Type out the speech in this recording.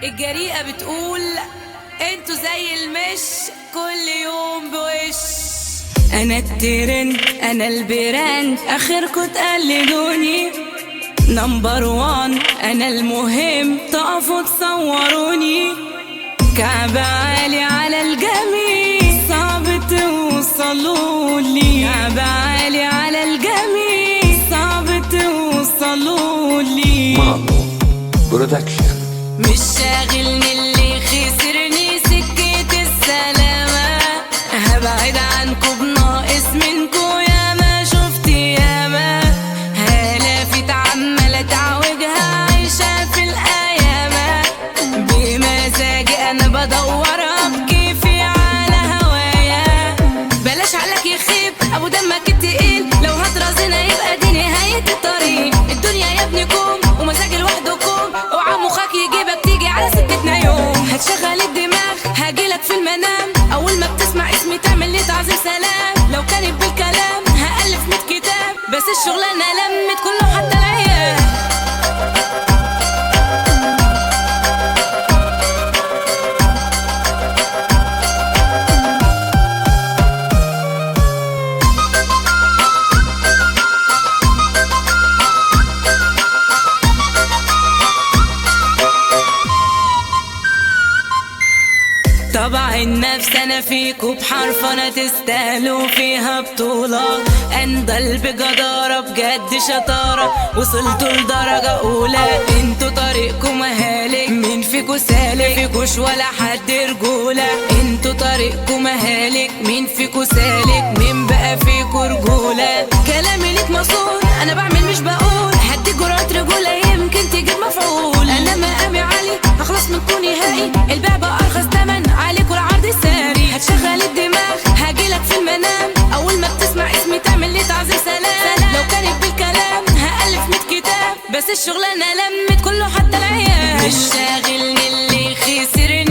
الجريئة بتقول انتوا زي المش كل يوم بوش. انا الترند انا البراند اخركوا تقلدوني. نمبر وان انا المهم تقفوا تصوروني. كعب عالي على الجميع صعب توصلولي. كعب عالي على الجميع صعب توصلولي. مانو برودكشن. مش شاغلني اللي خسرني سكة السلامة. هبعد عنكو بناقص منكو ياما شفت ياما. هلافت عمالة تعوجها عايشة في الأيامة. بمزاجي أنا بدورها بكيفي على هوايا. بلاش عقلك يخيب أبو دمك التقيل. لو هترازينا يبقى دي نهاية الطريق. الدنيا يا ابني كوم ومزاجي لوحدكم. اوعى مخك يجيبك تيجي على سكتنا يوم. هتشغل الدماغ هجيلك في المنام. أول ما بتسمع اسمي تعمل لي تعظيم سلام. لو كانت بالكلام هألف 100 كتاب. بس الشغلانة لمت كله حتى العيال. طبع النفس انا فيكوا بحرف انا تستاهلوا فيها بطولة. اندل بجدارة بجد شطارة وصلتوا لدرجة اولى. انتوا طريقكم مهالك مين فيكوا سالك. فيكوش ولا حد رجولة. انتوا طريقكم مهالك مين فيكوا سالك. مين بقى فيكوا رجولة. كلامي ليك مصون انا بعمل مش بقول. هديك جرعة رجولة يمكن تجيب مفعول. انا مقامي عالي هخلص منكوا نهائي. البيع بقى ارخص تمن عليكوا العرض الساري. هتشغل الدماغ هجيلك في المنام. اول ما بتسمع اسمي تعمل لي تعظيم سلام. لو كانت بالكلام هألف 100 كتاب. بس الشغلانة لمت كله حتى العيال. مش شاغلني اللي خسرني